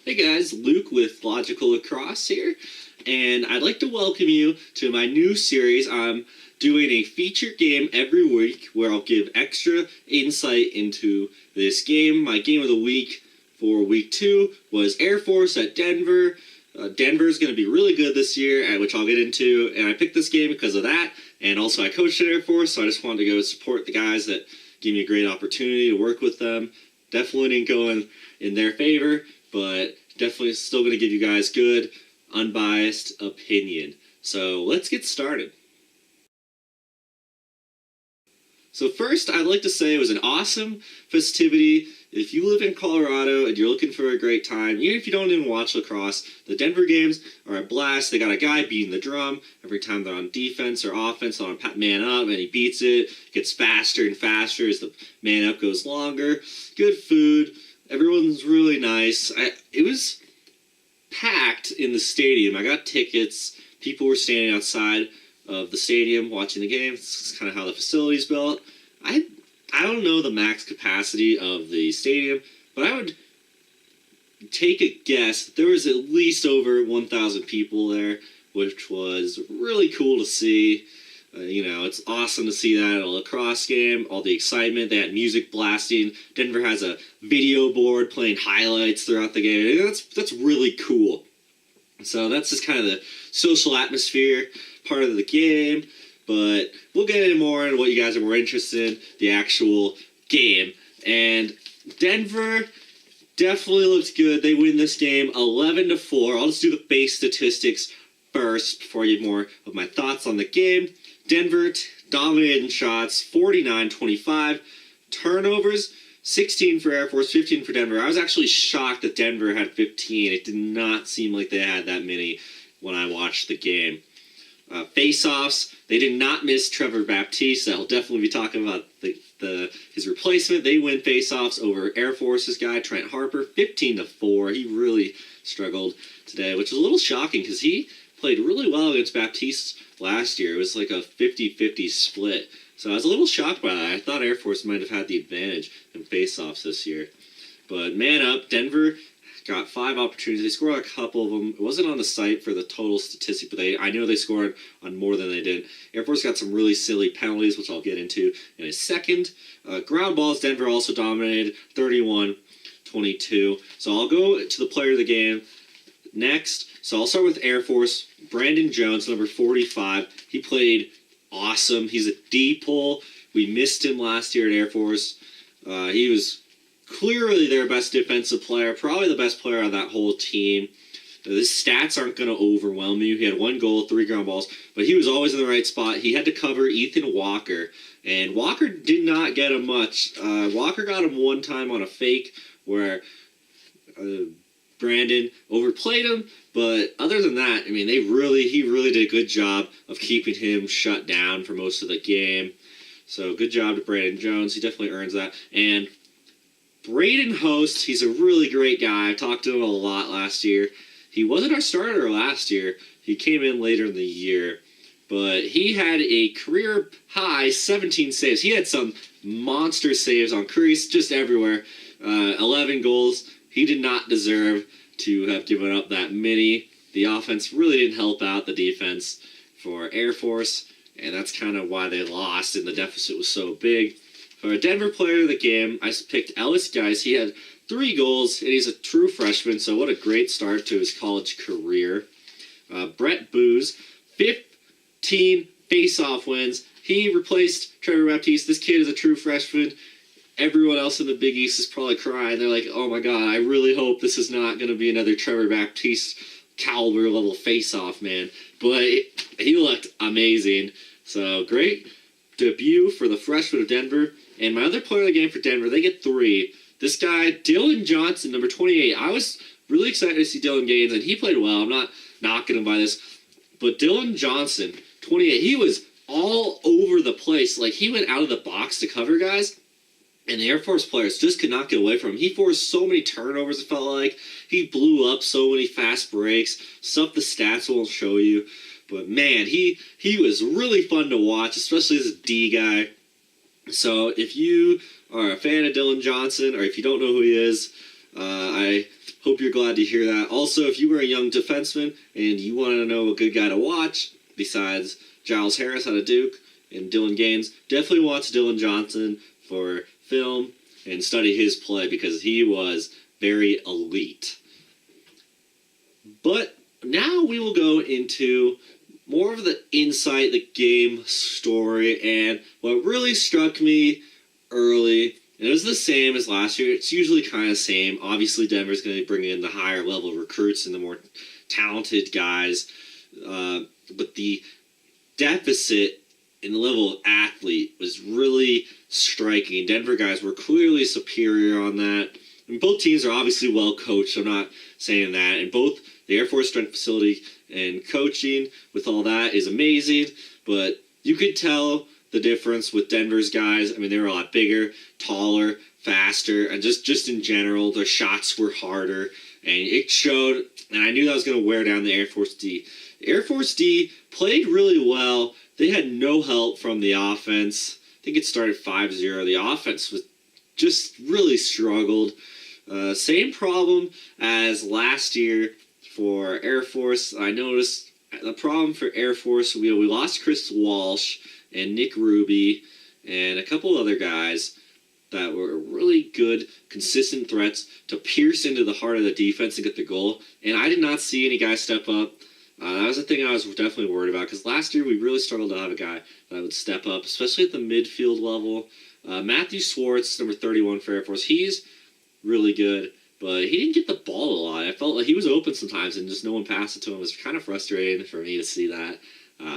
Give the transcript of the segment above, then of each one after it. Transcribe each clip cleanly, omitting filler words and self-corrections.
Hey guys, Luke with Logical Lacrosse here, and I'd like to welcome you to my new series. I'm doing a feature game every week where I'll give extra insight into this game. My game of the week for week 2 was Air Force at Denver. Denver's going to be really good this year, which I'll get into, and I picked this game because of that, and also I coached at Air Force, so I just wanted to go support the guys that gave me a great opportunity to work with them. Definitely didn't go in their favor, but definitely still going to give you guys good, unbiased opinion. So let's get started. So first, I'd like to say it was an awesome festivity. If you live in Colorado and you're looking for a great time, even if you don't even watch lacrosse, the Denver games are a blast. They got a guy beating the drum every time they're on defense or offense on man up, and he beats it. Gets faster and faster as the man up goes longer. Good food. Everyone's really nice. It was packed in the stadium. I got tickets. People were standing outside of the stadium watching the game. It's kind of how the facility's built. I don't know the max capacity of the stadium, but I would take a guess that there was at least over 1,000 people there, which was really cool to see. It's awesome to see that at a lacrosse game, all the excitement. They had music blasting. Denver has a video board playing highlights throughout the game. That's really cool. So that's just kind of the social atmosphere part of the game. But we'll get into more on what you guys are more interested in, the actual game. And Denver definitely looked good. They win this game 11-4. I'll just do the base statistics first before I give more of my thoughts on the game. Denver dominated in shots, 49-25. Turnovers, 16 for Air Force, 15 for Denver. I was actually shocked that Denver had 15. It did not seem like they had that many when I watched the game. Face-offs, they did not miss Trevor Baptiste. I'll definitely be talking about his replacement. They win face-offs over Air Force's guy, Trent Harper, 15-4. He really struggled today, which was a little shocking because he played really well against Baptiste last year. It was like a 50-50 split. So I was a little shocked by that. I thought Air Force might have had the advantage in face-offs this year. But man up, Denver got 5 opportunities. They scored a couple of them. It wasn't on the site for the total statistic, but I know they scored on more than they did. Air Force got some really silly penalties, which I'll get into in a second. Ground balls, Denver also dominated, 31-22. So I'll go to the player of the game next. So I'll start with Air Force. Brandon Jones, number 45. He played awesome. He's a D-pull. We missed him last year at Air Force. He was clearly their best defensive player, probably the best player on that whole team. His stats aren't going to overwhelm you. He had 1 goal, 3 ground balls, but he was always in the right spot. He had to cover Ethan Walker, and Walker did not get him much. Walker got him one time on a fake where Brandon overplayed him, but other than that, I mean, he really did a good job of keeping him shut down for most of the game. So good job to Brandon Jones. He definitely earns that. And Braden Host, he's a really great guy. I talked to him a lot last year. He wasn't our starter last year. He came in later in the year. But he had a career high 17 saves. He had some monster saves on crease just everywhere. 11 goals. He did not deserve to have given up that many. The offense really didn't help out the defense for Air Force, and that's kind of why they lost, and the deficit was so big. For a Denver player of the game, I picked Ellis Geis. He had 3 goals, and he's a true freshman, so what a great start to his college career. Brett Booz, 15 face-off wins. He replaced Trevor Baptiste. This kid is a true freshman. Everyone else in the Big East is probably crying. They're like, oh my God, I really hope this is not going to be another Trevor Baptiste caliber level face-off, man. But he looked amazing. So great debut for the freshman of Denver. And my other player of the game for Denver, they get 3. This guy, Dylan Johnson, number 28. I was really excited to see Dylan Gaines, and he played well. I'm not knocking him by this. But Dylan Johnson, 28, he was all over the place. Like, he went out of the box to cover guys, and the Air Force players just could not get away from him. He forced so many turnovers, it felt like. He blew up so many fast breaks, stuff the stats won't show you. But, man, he was really fun to watch, especially as a D guy. So if you are a fan of Dylan Johnson, or if you don't know who he is, I hope you're glad to hear that. Also, if you were a young defenseman and you want to know a good guy to watch, besides Giles Harris out of Duke and Dylan Gaines, definitely watch Dylan Johnson for film and study his play because he was very elite. But now we will go into more of the inside the game story, and what really struck me early, and it was the same as last year, it's usually kind of the same. Obviously, Denver's going to bring in the higher level recruits and the more talented guys, but the deficit in the level of athlete was really striking. Denver guys were clearly superior on that. And both teams are obviously well coached, I'm not saying that, and both the Air Force Strength Facility and coaching with all that is amazing, but you could tell the difference with Denver's guys. I mean, they were a lot bigger, taller, faster, and just in general, their shots were harder, and it showed, and I knew that was going to wear down the Air Force D. The Air Force D played really well. They had no help from the offense. I think it started 5-0. The offense was just really struggled. Same problem as last year for Air Force. I noticed the problem for Air Force, we lost Chris Walsh and Nick Ruby and a couple other guys that were really good, consistent threats to pierce into the heart of the defense and get the goal. And I did not see any guys step up. That was the thing I was definitely worried about, because last year we really struggled to have a guy that would step up, especially at the midfield level. Matthew Swartz, number 31 for Air Force, he's really good, but he didn't get the ball a lot. I felt like he was open sometimes and just no one passed it to him. It was kind of frustrating for me to see that.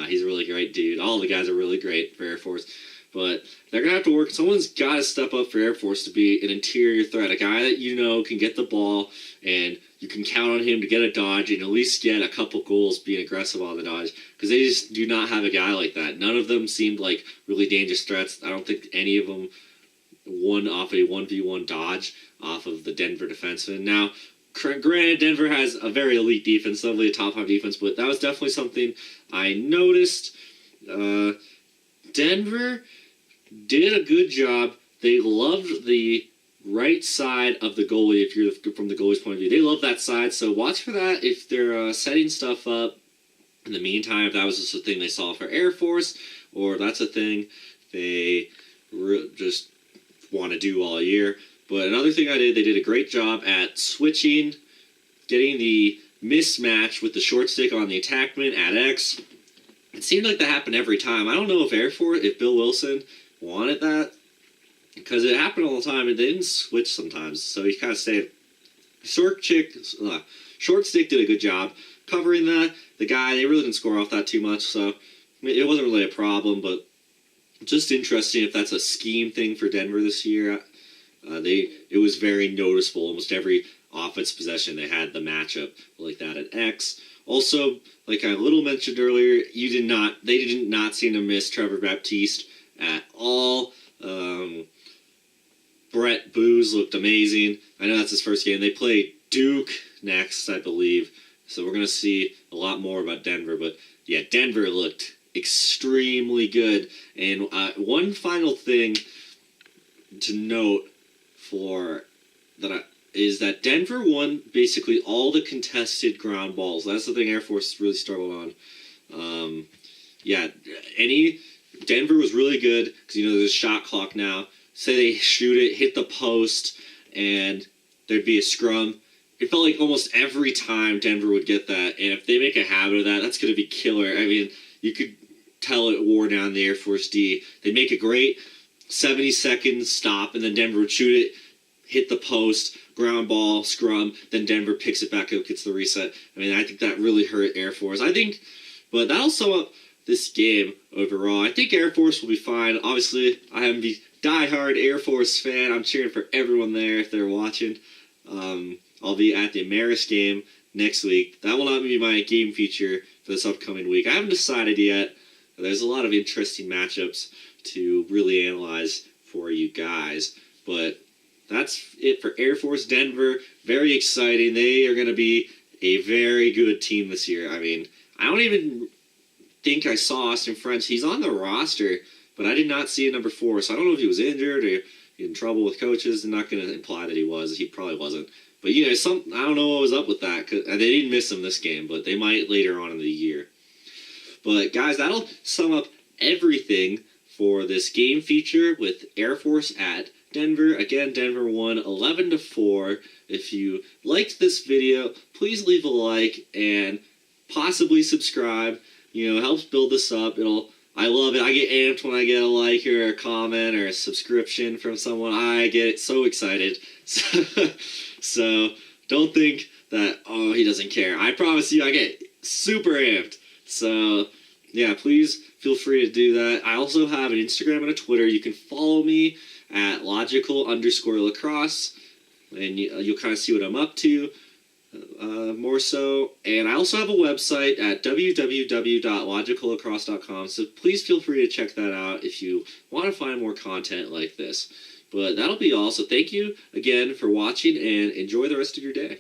He's a really great dude. All the guys are really great for Air Force. But they're going to have to work. Someone's got to step up for Air Force to be an interior threat, a guy that you know can get the ball and you can count on him to get a dodge and at least get a couple goals being aggressive on the dodge, because they just do not have a guy like that. None of them seemed like really dangerous threats. I don't think any of them won off a 1v1 dodge off of the Denver defenseman. Now, granted, Denver has a very elite defense, definitely a top 5 defense, but that was definitely something I noticed. Denver did a good job. They loved the right side of the goalie, if you're from the goalie's point of view. They love that side, so watch for that if they're setting stuff up. In the meantime, if that was just a thing they saw for Air Force, or that's a thing they just want to do all year. But another thing they did a great job at switching, getting the mismatch with the short stick on the attackman at X. It seemed like that happened every time. I don't know if Bill Wilson wanted that, because it happened all the time and they didn't switch sometimes. So he kind of stayed. Short stick did a good job covering that. The guy, they really didn't score off that too much, so it wasn't really a problem, but just interesting if that's a scheme thing for Denver this year. It was very noticeable. Almost every offense possession they had the matchup like that at X. Also, like I little mentioned earlier, they did not seem to miss Trevor Baptiste at all. Brett Booz looked amazing. I know that's his first game. They play Duke next, I believe. So we're going to see a lot more about Denver. But yeah, Denver looked extremely good. And one final thing to note is that Denver won basically all the contested ground balls. That's the thing Air Force really struggled on. Denver was really good because, there's a shot clock now. Say they shoot it, hit the post, and there'd be a scrum. It felt like almost every time Denver would get that, and if they make a habit of that, that's going to be killer. I mean, you could tell it wore down the Air Force D. They'd make a great 70-second stop, and then Denver would shoot it, hit the post, ground ball, scrum, then Denver picks it back up, gets the reset. I mean, I think that really hurt Air Force. But that'll sum up this game overall. I think Air Force will be fine. Obviously, I am a diehard Air Force fan. I'm cheering for everyone there if they're watching. I'll be at the Ameris game next week. That will not be my game feature for this upcoming week. I haven't decided yet. There's a lot of interesting matchups to really analyze for you guys. But that's it for Air Force Denver. Very exciting. They are going to be a very good team this year. I mean, I don't even think I saw Austin French. He's on the roster, but I did not see a number 4. So I don't know if he was injured or in trouble with coaches. I'm not going to imply that he was. He probably wasn't. But I don't know what was up with that. 'Cause they didn't miss him this game, but they might later on in the year. But guys, that'll sum up everything for this game feature with Air Force at Denver. Again, Denver won 11-4. If you liked this video, please leave a like and possibly subscribe. Helps build this up. I love it. I get amped when I get a like or a comment or a subscription from someone. I get so excited. So don't think that, oh, he doesn't care. I promise you I get super amped. So yeah, please feel free to do that. I also have an Instagram and a Twitter. You can follow me at logical_lacrosse, and you'll kind of see what I'm up to more so. And I also have a website at www.logicallacrosse.com, so please feel free to check that out if you want to find more content like this. But that'll be all. So thank you again for watching, and enjoy the rest of your day.